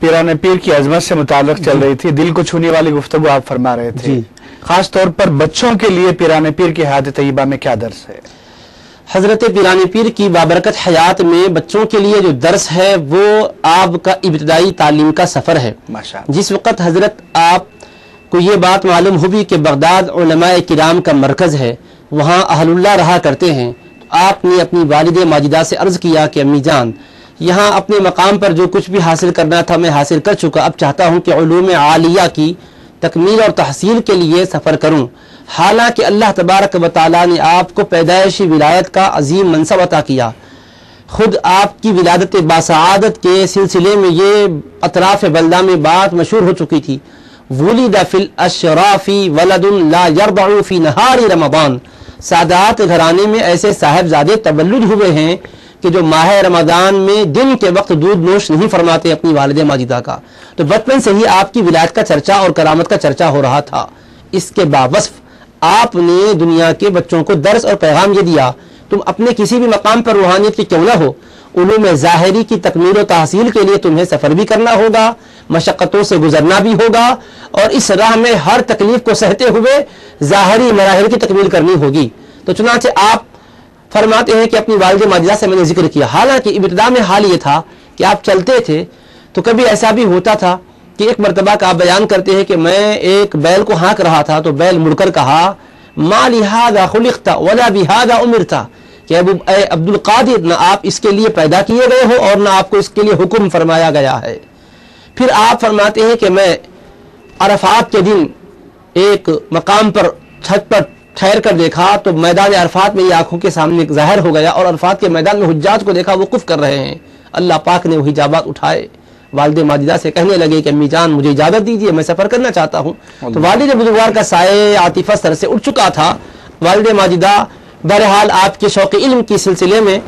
پیران پیر کی عظمت سے متعلق چل رہی تھی، دل کو چھونے والی گفتگو آپ فرما رہے تھے، خاص طور پر بچوں کے لیے پیران پیر کی حیات طیبہ میں کیا درس ہے؟ حضرت پیران پیر کی بابرکت حیات میں بچوں کے لیے جو درس ہے وہ آپ کا ابتدائی تعلیم کا سفر ہے۔ جس وقت حضرت آپ کو یہ بات معلوم ہوئی کہ بغداد علماء کرام کا مرکز ہے، وہاں اہل اللہ رہا کرتے ہیں، تو آپ نے اپنی والد ماجدہ سے عرض کیا کہ امی جان، یہاں اپنے مقام پر جو کچھ بھی حاصل کرنا تھا میں حاصل کر چکا، اب چاہتا ہوں کہ علوم عالیہ کی تکمیل اور تحصیل کے لیے سفر کروں۔ حالانکہ اللہ تبارک و تعالیٰ نے آپ کو پیدائشی ولایت کا عظیم منصب عطا کیا، خود آپ کی ولادت باسعادت کے سلسلے میں یہ اطراف بلدہ میں بات مشہور ہو چکی تھی، ولد فی الاشراف ولد لا یرضع فی نہار رمضان، سادات گھرانے میں ایسے صاحبزادے تولد ہوئے ہیں کہ جو ماہ رمضان میں دن کے وقت دودھ نوش نہیں فرماتے اپنی والد ماجدہ کا۔ تو بچپن سے ہی آپ کی ولایت کا چرچا اور کرامت کا چرچا ہو رہا تھا۔ اس کے باوصف آپ نے دنیا کے بچوں کو درس اور پیغام یہ دیا، تم اپنے کسی بھی مقام پر روحانیت کی کیوں نہ ہو، علوم ظاہری کی تکمیل و تحصیل کے لیے تمہیں سفر بھی کرنا ہوگا، مشقتوں سے گزرنا بھی ہوگا، اور اس راہ میں ہر تکلیف کو سہتے ہوئے ظاہری مراحل کی تکمیل کرنی ہوگی۔ تو چنانچہ آپ فرماتے ہیں کہ اپنی والد ماجدہ سے میں نے ذکر کیا، حالانکہ ابتدا میں حال یہ تھا کہ آپ چلتے تھے تو کبھی ایسا بھی ہوتا تھا کہ ایک مرتبہ کا آپ بیان کرتے ہیں کہ میں ایک بیل کو ہانک رہا تھا تو بیل مڑ کر کہا ما لہذا خلقت ولا بہذا امرت، کہ اے عبد القادر، نہ آپ اس کے لیے پیدا کیے گئے ہو اور نہ آپ کو اس کے لیے حکم فرمایا گیا ہے۔ پھر آپ فرماتے ہیں کہ میں عرفات کے دن ایک مقام پر چھت پر ٹھہر کر دیکھا تو میدان عرفات میں یہ آنکھوں کے سامنے ظاہر ہو گیا، اور عرفات کے میدان میں حجاج کو دیکھا وہ وقوف کر رہے ہیں۔ اللہ پاک نے وہی حجابات اٹھائے، والد ماجدہ سے کہنے لگے کہ امی جان مجھے اجازت دیجیے، میں سفر کرنا چاہتا ہوں۔ تو والد بزرگوار کا سائے عاطفہ سر سے اٹھ چکا تھا۔ والد ماجدہ بہرحال آپ کے شوق علم کی سلسلے میں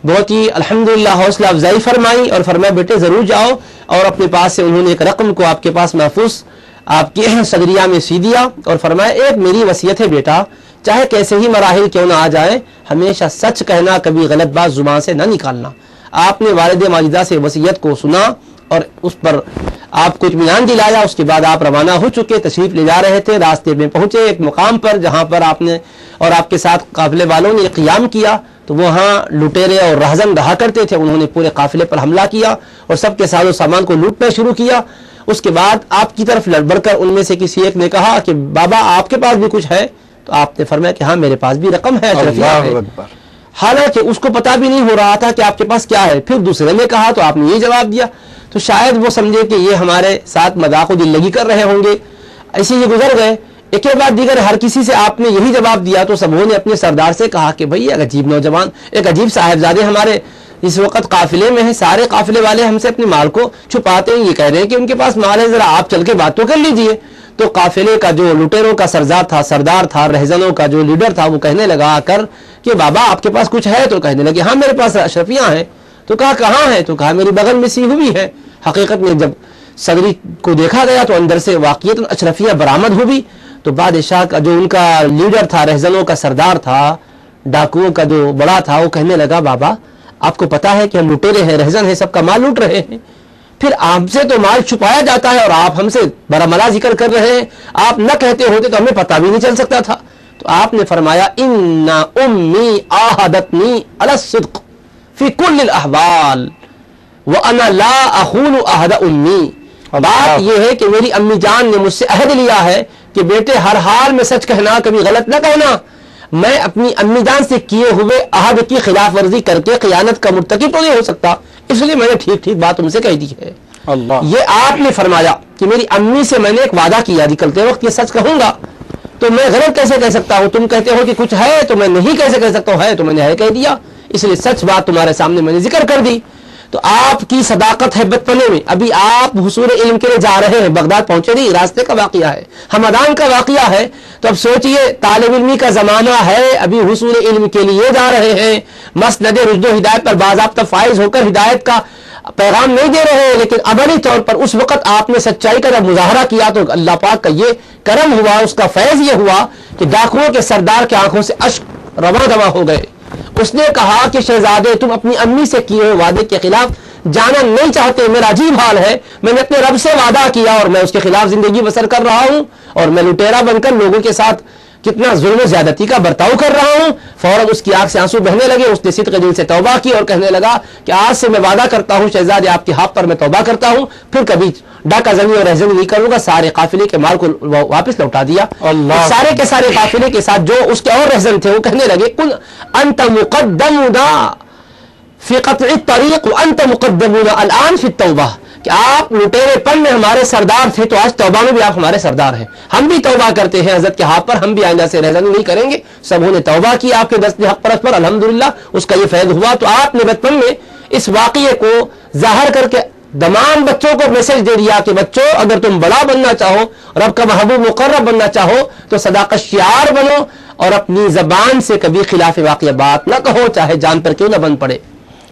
بہت ہی الحمدللہ حوصلہ افزائی فرمائی اور فرمایا بیٹے ضرور جاؤ، اور اپنے پاس سے انہوں نے ایک رقم کو آپ کے پاس محفوظ آپ کی صدریہ میں سی دیا اور فرمایا ایک میری وصیت ہے بیٹا، چاہے کیسے ہی مراحل کیوں نہ آ جائیں، ہمیشہ سچ کہنا، کبھی غلط بات زبان سے نہ نکالنا۔ آپ نے والد ماجدہ سے وصیت کو سنا اور اس پر آپ کو اطمینان دلایا۔ اس کے بعد آپ روانہ ہو چکے، تشریف لے جا رہے تھے، راستے میں پہنچے ایک مقام پر جہاں پر آپ نے اور آپ کے ساتھ قافلے والوں نے قیام کیا، تو وہاں لٹیرے اور رہزن رہا کرتے تھے، انہوں نے پورے قافلے پر حملہ کیا اور سب کے ساز و سامان کو لوٹنا شروع کیا۔ اس کے بعد آپ کی طرف لڑ بڑھ کر ان میں سے کسی ایک نے کہا کہ بابا آپ کے پاس بھی کچھ ہے؟ تو آپ نے فرمایا کہ ہاں میرے پاس بھی رقم ہے، اشرفیہ ہے، حالانکہ اس کو پتا بھی نہیں ہو رہا تھا کہ آپ کے پاس کیا ہے۔ پھر دوسرے نے کہا تو آپ نے یہ جواب دیا، تو شاید وہ سمجھے کہ یہ ہمارے ساتھ مذاق و دل لگی کر رہے ہوں گے، ایسے یہ گزر گئے۔ ایک کے بعد دیگر ہر کسی سے آپ نے یہی جواب دیا، تو سبوں نے اپنے سردار سے کہا کہ بھئی ایک عجیب نوجوان، ایک عجیب صاحبزادے ہمارے اس وقت قافلے میں ہیں، سارے قافلے والے ہم سے اپنے مال کو چھپاتے ہیں، یہ کہہ رہے ہیں کہ ان کے پاس مال ہے، ذرا آپ چل کے بات تو کر لیجئے۔ تو قافلے کا جو لٹیروں کا سردار تھا، رہزنوں کا جو لیڈر تھا، وہ کہنے لگا آ کر کہ بابا آپ کے پاس کچھ ہے؟ تو کہنے لگے ہاں میرے پاس اشرفیاں ہیں۔ تو کہا کہاں ہے؟ تو کہا میری بغل میں سی ہوئی ہے۔ حقیقت میں جب صدری کو دیکھا گیا تو اندر سے واقعیت اشرفیہ برآمد ہوئی۔ تو بادشاہ کا جو ان کا لیڈر تھا، رہزنوں کا سردار تھا، ڈاکوؤں کا جو بڑا تھا، وہ کہنے لگا بابا آپ کو پتا ہے کہ ہم لٹیرے ہیں، رہزن ہیں، سب کا مال لوٹ رہے ہیں، پھر آپ سے تو مال چھپایا جاتا ہے اور آپ ہم سے برملا ذکر کر رہے ہیں، آپ نہ کہتے ہوتے تو ہمیں پتہ بھی نہیں چل سکتا تھا۔ تو آپ نے فرمایا ان امی عاہدتنی علی الصدق فی کل الاحوال وانا لا اخون عہد امی۔ بات یہ ہے کہ میری امی جان نے مجھ سے عہد لیا ہے کہ بیٹے ہر حال میں سچ کہنا، کبھی غلط نہ کہنا۔ میں اپنی امی جان سے کیے ہوئے عہد کی خلاف ورزی کر کے خیانت کا مرتکب تو نہیں ہو سکتا، اس لیے میں نے ٹھیک ٹھیک بات تم سے کہہ دی ہے۔ یہ آپ نے فرمایا کہ میری امی سے میں نے ایک وعدہ کیا، نکلتے وقت یہ سچ کہوں گا، تو میں غلط کیسے کہہ سکتا ہوں؟ تم کہتے ہو کہ کچھ ہے تو میں نہیں کیسے کہہ سکتا ہوں، ہے تو میں نے ہے کہہ دیا، اس لیے سچ بات تمہارے سامنے میں نے ذکر کر دی۔ تو آپ کی صداقت ہے بچپنے میں، ابھی آپ حصول علم کے لیے جا رہے ہیں، بغداد پہنچے نہیں، راستے کا واقعہ ہے، ہمدان کا واقعہ ہے۔ تو اب سوچئے طالب علمی کا زمانہ ہے، ابھی حصول علم کے لیے جا رہے ہیں، مسند رشد و ہدایت پر باضابطہ فائز ہو کر ہدایت کا پیغام نہیں دے رہے ہیں، لیکن عملی طور پر اس وقت آپ نے سچائی کا جب مظاہرہ کیا تو اللہ پاک کا یہ کرم ہوا، اس کا فیض یہ ہوا کہ ڈاکوؤں کے سردار کے آنکھوں سے اشک رواں دواں ہو گئے۔ اس نے کہا کہ شہزادے تم اپنی امی سے کیے ہوئے وعدے کے خلاف جانا نہیں چاہتے. میرا عجیب حال ہے, میں نے اپنے رب سے وعدہ کیا اور میں اس کے خلاف زندگی بسر کر رہا ہوں, اور میں لٹیرا بن کر لوگوں کے ساتھ کتنا ظلم و زیادتی کا برتاؤ کر رہا ہوں. فوراً اس کی آنکھ سے آنسو بہنے لگے. اس نے صدق دل سے توبہ کی اور کہنے لگا کہ آج سے میں وعدہ کرتا ہوں شہزادے آپ کے حق پر میں توبہ کرتا ہوں, پھر کبھی ڈاکہ زنی اور رہزنی نہیں کروں گا. سارے قافلے کے مال کو واپس لوٹا دیا. سارے کے سارے قافلے کے ساتھ جو اس کے اور رہزن تھے وہ کہنے لگے کن انت مقدمنا فی قطع الطریق وانت مقدمنا الان فی التوبہ, کہ آپ لٹیرے پن میں ہمارے سردار تھے تو آج توبہ میں بھی آپ ہمارے سردار ہیں. ہم بھی توبہ کرتے ہیں حضرت کے ہاتھ پر, ہم بھی آئندہ سے رہزنی نہیں کریں گے. سبوں نے توبہ کی آپ کے دست حق پرست پر, الحمدللہ اس کا یہ فیض ہوا. تو آپ نے بچپن میں اس واقعے کو ظاہر کر کے تمام بچوں کو میسج دے دیا کہ بچوں اگر تم بڑا بننا چاہو, رب کا محبوب مقرب بننا چاہو تو صداقت شعار بنو, اور اپنی زبان سے کبھی خلاف واقعہ بات نہ کہو, چاہے جان پر کیوں نہ بن پڑے.